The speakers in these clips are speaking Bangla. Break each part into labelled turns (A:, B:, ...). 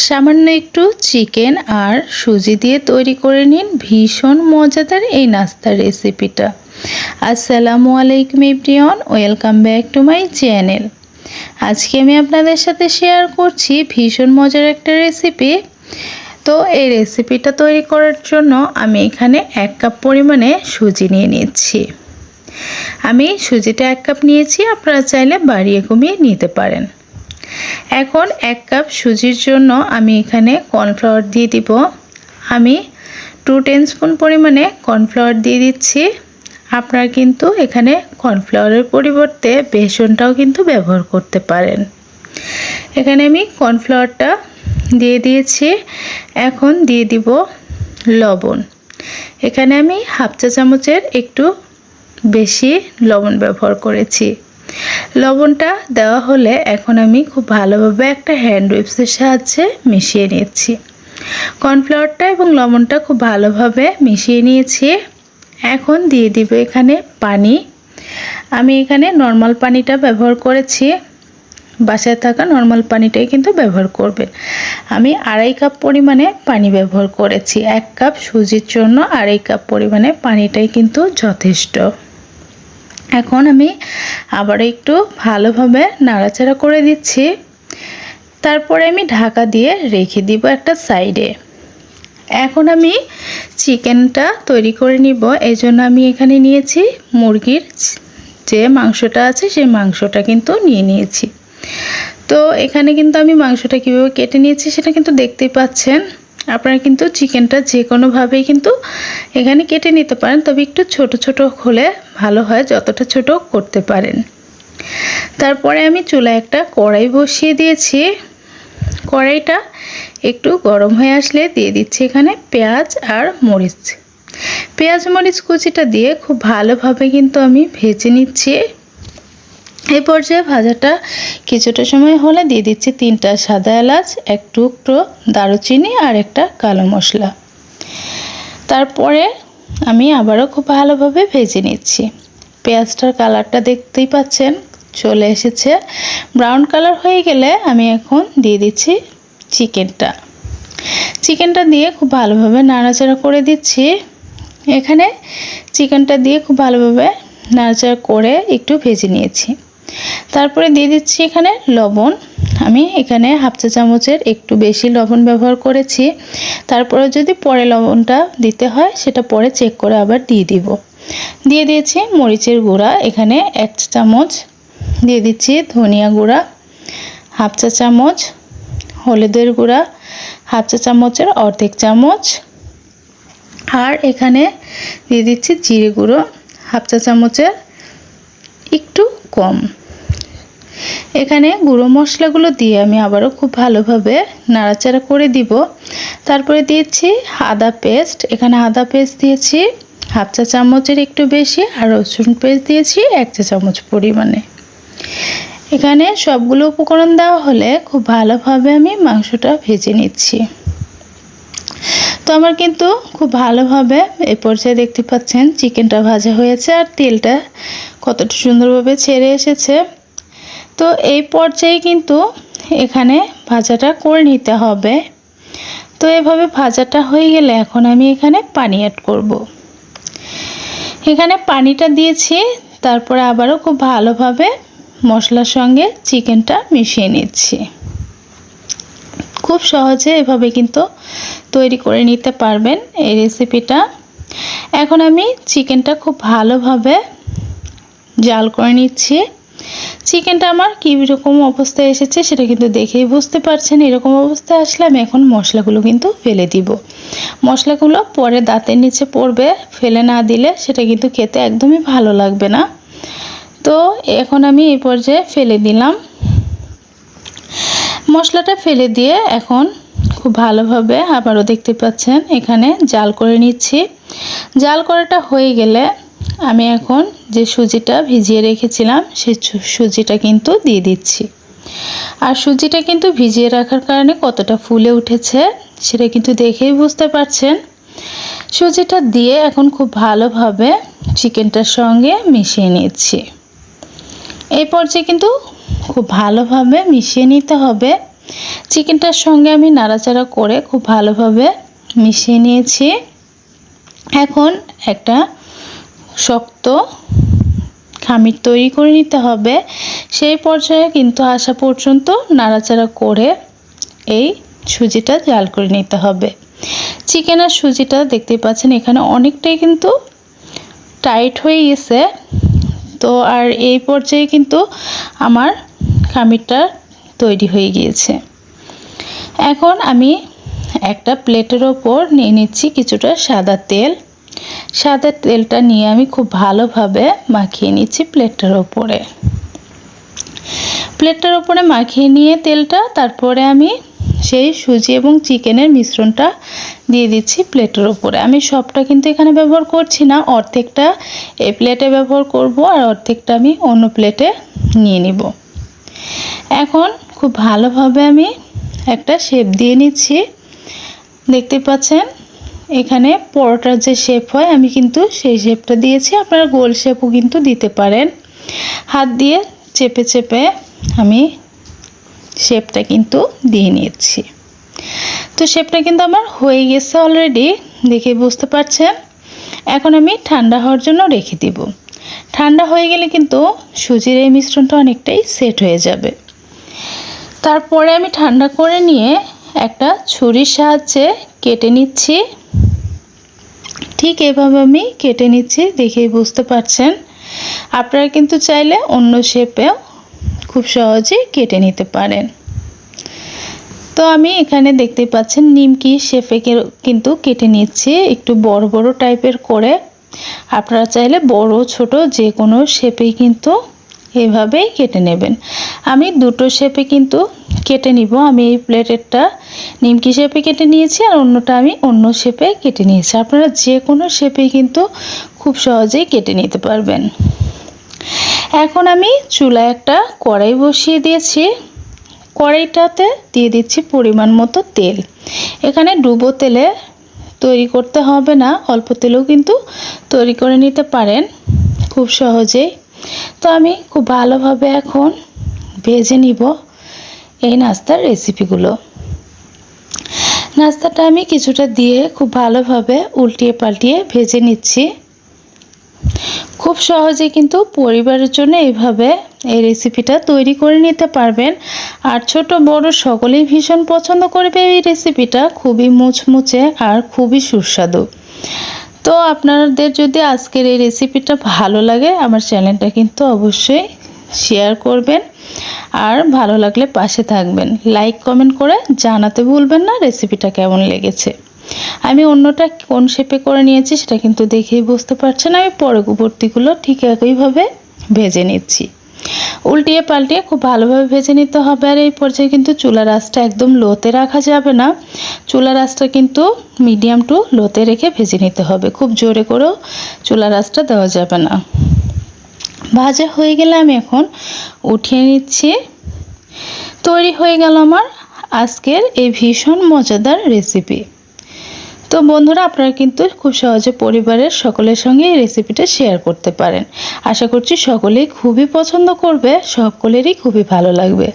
A: সামান্য একটু চিকেন আর সুজি দিয়ে তৈরি করে নিন ভীষণ মজাদার এই নাস্তার রেসিপিটা। আসসালামু আলাইকুম everyone, welcome back to my channel. আজকে আমি আপনাদের সাথে শেয়ার করছি ভীষণ মজার একটা রেসিপি। তো এই রেসিপিটা তৈরি করার জন্য আমি এখানে 1 কাপ পরিমাণে সুজি নিয়ে নিচ্ছি। আমি সুজিটা 1 কাপ নিয়েছি, আপনারা চাইলে বাড়িয়ে কমিয়ে নিতে পারেন। এখন 1 কাপ সুজির জন্য আমি এখানে কর্নফ্লাওয়ার দিয়ে দিব। আমি 2 টেবিলস্পুন পরিমাণে কর্নফ্লাওয়ার দিয়ে দিচ্ছি। আপনারা কিন্তু এখানে কর্নফ্লাওয়ারের পরিবর্তে বেসনটাও কিন্তু ব্যবহার করতে পারেন। এখানে আমি কর্নফ্লাওয়ারটা দিয়ে দিয়েছি। এখন দিয়ে দিব লবণ। এখানে আমি হাফ চা চামচের একটু বেশি লবণ ব্যবহার করেছি। লবণটা দেওয়া হলে এখন আমি খুব ভালোভাবে একটা হ্যান্ড উইপসের সাহায্যে মিশিয়ে নিচ্ছি। কর্নফ্লাওয়ারটা এবং লবণটা খুব ভালোভাবে মিশিয়ে নিয়েছি। এখন দিয়ে দিব এখানে পানি। আমি এখানে নর্মাল পানিটা ব্যবহার করেছি, বাসায় থাকা নর্মাল পানিটাই কিন্তু ব্যবহার করবেন। আমি 2.5 কাপ পরিমাণে পানি ব্যবহার করেছি। 1 কাপ সুজির জন্য 2.5 কাপ পরিমাণে পানিটাই কিন্তু যথেষ্ট। এখন আমি আবার একটু ভালোভাবে নাড়াচাড়া করে দিচ্ছি। তারপরে আমি ঢাকা দিয়ে রেখে দিব একটা সাইডে। এখন আমি চিকেনটা তৈরি করে নিব। এই জন্য আমি এখানে নিয়েছি মুরগির যে মাংসটা আছে সেই মাংসটা কিন্তু নিয়ে নিয়েছি। তো এখানে কিন্তু আমি মাংসটা কীভাবে কেটে নিয়েছি সেটা কিন্তু দেখতেই পাচ্ছেন। আপনারা কিন্তু চিকেনটা যে কোনোভাবেই কিন্তু এখানে কেটে নিতে পারেন, তবে একটু ছোট ছোট হলে ভালো হয়, যতটা ছোট করতে পারেন। তারপরে আমি চুলায় একটা কড়াই বসিয়ে দিয়েছি। কড়াইটা একটু গরম হয়ে আসলে দিয়ে দিচ্ছি এখানে পেঁয়াজ আর মরিচ। পেঁয়াজ মরিচ কুচিটা দিয়ে খুব ভালোভাবে কিন্তু আমি ভেজে নিচ্ছি। এই পর্যায়ে ভাজাটা কিছুটা সময় হলে দিয়ে দিচ্ছি 3টা সাদা এলাচ, 1 টুকরো দারুচিনি আর একটা কালো মশলা। তারপরে আমি আবারও খুব ভালোভাবে ভেজে নিচ্ছি। পেঁয়াজটার কালারটা দেখতেই পাচ্ছেন চলে এসেছে। ব্রাউন কালার হয়ে গেলে আমি এখন দিয়ে দিচ্ছি চিকেনটা দিয়ে খুব ভালোভাবে নাড়াচাড়া করে দিচ্ছি। এখানে চিকেনটা দিয়ে খুব ভালোভাবে নাড়াচাড়া করে একটু ভেজে নিয়েছি। তারপরে দিয়ে দিচ্ছি এখানে লবণ। আমি এখানে হাফ চা চামচের একটু বেশি লবণ ব্যবহার করেছি। তারপরে যদি পরে লবণটা দিতে হয় সেটা পরে চেক করে আবার দিয়ে দিব। দিয়ে দিয়েছি মরিচের গুঁড়া, এখানে 1 চা চামচ দিয়ে দিচ্ছি ধনিয়া গুঁড়া, হাফ চা চামচ হলুদের গুঁড়া, হাফ চা চামচের অর্ধেক চামচ, আর এখানে দিয়ে দিচ্ছি জিরে গুঁড়ো হাফ চা চামচের একটু কম। এখানে গুঁড়ো মশলাগুলো দিয়ে আমি আবারও খুব ভালোভাবে নাড়াচাড়া করে দিব। তারপরে দিয়েছি আদা পেস্ট। এখানে আদা পেস্ট দিয়েছি হাফ চা চামচের একটু বেশি, আর রসুন পেস্ট দিয়েছি 1 চা চামচ পরিমাণে। এখানে সবগুলো উপকরণ দেওয়া হলে খুব ভালোভাবে আমি মাংসটা ভেজে নিচ্ছি। তো আমার কিন্তু খুব ভালোভাবে এই পর্যায়ে দেখতে পাচ্ছেন চিকেনটা ভাজা হয়েছে আর তেলটা কতটা সুন্দরভাবে ছেড়ে এসেছে। তো এই পর্যায়ে কিন্তু এখানে ভাজাটা করে নিতে হবে। তো এভাবে ভাজাটা হয়ে গেলে এখন আমি এখানে পানি অ্যাড করব। এখানে পানিটা দিয়েছি, তারপরে আবারও খুব ভালোভাবে মশলার সঙ্গে চিকেনটা মিশিয়ে নিচ্ছি। খুব সহজে এভাবে কিন্তু তৈরি করে নিতে পারবেন এই রেসিপিটা। এখন আমি চিকেনটা খুব ভালোভাবে জাল করে নিচ্ছি। চিকেনটা আমার কীরকম অবস্থায় এসেছে সেটা কিন্তু দেখেই বুঝতে পারছেন। এরকম অবস্থায় আসলে আমি এখন মশলাগুলো কিন্তু ফেলে দিব। মশলাগুলো পরে দাঁতের নিচে পড়বে, ফেলে না দিলে সেটা কিন্তু খেতে একদমই ভালো লাগবে না। তো এখন আমি এই পর্যায়ে ফেলে দিলাম। মশলাটা ফেলে দিয়ে এখন খুব ভালোভাবে আবারও দেখতে পাচ্ছেন এখানে জাল করে নিচ্ছি। জাল করাটা হয়ে গেলে আমি এখন যে সুজিটা ভিজিয়ে রেখেছিলাম সেই সুজিটা কিন্তু দিয়ে দিচ্ছি। আর সুজিটা কিন্তু ভিজিয়ে রাখার কারণে কতটা ফুলে উঠেছে সেটা কিন্তু দেখেই বুঝতে পারছেন। সুজিটা দিয়ে এখন খুব ভালোভাবে চিকেনটার সঙ্গে মিশিয়ে নিচ্ছি। এই পর্যায়ে কিন্তু খুব ভালোভাবে মিশিয়ে নিতে হবে। চিকেনটার সঙ্গে আমি নাড়াচাড়া করে খুব ভালোভাবে মিশিয়ে নিয়েছি। এখন একটা শক্ত খামির তৈরি করে নিতে হবে। সেই পর্যায়ে কিন্তু আসা পর্যন্ত নাড়াচাড়া করে এই সুজিটা জাল করে নিতে হবে। চিকেন আর সুজিটা দেখতে পাচ্ছেন এখানে অনেকটাই কিন্তু টাইট হয়ে গেছে। তো আর এই পর্যায়ে কিন্তু আমার খামিরটা তৈরি হয়ে গিয়েছে। এখন আমি একটা প্লেটের ওপর নিয়ে নিচ্ছি কিছুটা সাদা তেল। সাদা তেলটা নিয়ে আমি খুব ভালোভাবে মাখিয়ে নিচ্ছি প্লেটটার ওপরে। প্লেটটার ওপরে মাখিয়ে নিয়ে তেলটা তারপরে আমি সেই সুজি এবং চিকেনের মিশ্রণটা দিয়ে দিচ্ছি প্লেটের ওপরে। আমি সবটা কিন্তু এখানে ব্যবহার করছি না, অর্ধেকটা এই প্লেটে ব্যবহার করব আর অর্ধেকটা আমি অন্য প্লেটে নিয়ে নিব। এখন খুব ভালোভাবে আমি একটা শেপ দিয়ে নিচ্ছি। দেখতে পাচ্ছেন এখানে পরোটার যে শেপ হয় আমি কিন্তু সেই শেপটা দিয়েছি। আপনারা গোল শেপও কিন্তু দিতে পারেন। হাত দিয়ে চেপে চেপে আমি শেপটা কিন্তু দিয়ে নিচ্ছি। তো শেপটা কিন্তু আমার হয়ে গেছে অলরেডি, দেখে বুঝতে পারছেন। এখন আমি ঠান্ডা হওয়ার জন্য রেখে দিব। ঠান্ডা হয়ে গেলে কিন্তু সুজির এই মিশ্রণটা অনেকটাই সেট হয়ে যাবে। তারপরে আমি ঠান্ডা করে নিয়ে একটা ছুরির সাহায্যে কেটে নিচ্ছি। ঠিক এভাবে আমি কেটে নিচ্ছি, দেখেই বুঝতে পারছেন। আপনারা কিন্তু চাইলে অন্য শেপেও খুব সহজেই কেটে নিতে পারেন। তো আমি এখানে দেখতে পাচ্ছেন নিমকি শেপে কিন্তু কেটে নিচ্ছি, একটু বড় বড় টাইপের করে। আপনারা চাইলে বড় ছোট যে কোনো শেপেই কিন্তু এভাবেই কেটে নেবেন। আমি দুটো শেপে কিন্তু কেটে নিব। আমি এই প্লেটেরটা নিমকি শেপে কেটে নিয়েছি আর অন্যটা আমি অন্য শেপে কেটে নিয়েছি। আপনারা যে কোনো শেপেই কিন্তু খুব সহজেই কেটে নিতে পারবেন। এখন আমি চুলায় একটা কড়াই বসিয়ে দিয়েছি। কড়াইটাতে দিয়ে দিচ্ছি পরিমাণ মতো তেল। এখানে ডুবো তেলে তৈরি করতে হবে না, অল্প তেলেও কিন্তু তৈরি করে নিতে পারেন খুব সহজেই। তো আমি খুব ভালোভাবে এখন ভেজে নিব এই নাস্তার রেসিপিগুলো। নাস্তাটা আমি কিছুটা দিয়ে খুব ভালোভাবে উল্টিয়ে পাল্টিয়ে ভেজে নিচ্ছি। খুব সহজে কিন্তু পরিবারের জন্য এইভাবে এই রেসিপিটা তৈরি করে নিতে পারবেন। আর ছোট বড় সকলেই ভীষণ পছন্দ করবে এই রেসিপিটা, খুবই মুচমুচে আর খুবই সুস্বাদু। তো আপনাদের যদি আজকের এই রেসিপিটা ভালো লাগে আমার চ্যানেলটা কিন্তু অবশ্যই শেয়ার করবেন আর ভালো লাগলে পাশে থাকবেন। লাইক কমেন্ট করে জানাতে ভুলবেন না রেসিপিটা কেমন লেগেছে। আমি অন্যটা কোন শেপে করে নিয়েছি সেটা কিন্তু দেখেই বুঝতে পারছেন। আমি পরবর্তীগুলো ঠিক একইভাবে ভেজে নিচ্ছি। উল্টিয়ে পাল্টিয়ে খুব ভালোভাবে ভেজে নিতে হবে। আর এই পর্যায়ে কিন্তু চুলার আঁচটা একদম লোতে রাখা যাবে না, চুলার আঁচটা কিন্তু মিডিয়াম টু লোতে রেখে ভেজে নিতে হবে। খুব জোরে করেও চুলার আঁচটা দেওয়া যাবে না। ভাজা হয়ে গেলে আমি এখন উঠিয়ে নিচ্ছি। তৈরি হয়ে গেল আমার আজকের এই ভীষণ মজাদার রেসিপি। তো বন্ধুরা আপনারা কিন্তু খুব সহজে পরিবারের সকলের সঙ্গে এই রেসিপিটা শেয়ার করতে পারেন। আশা করছি সকলেই খুবই পছন্দ করবে, সকলেরই খুবই ভালো লাগবে।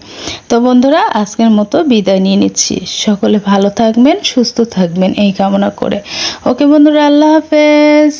A: তো বন্ধুরা আজকের মতো বিদায় নিয়ে নিচ্ছি। সকলে ভালো থাকবেন, সুস্থ থাকবেন এই কামনা করে। ওকে বন্ধুরা, আল্লাহ হাফেজ।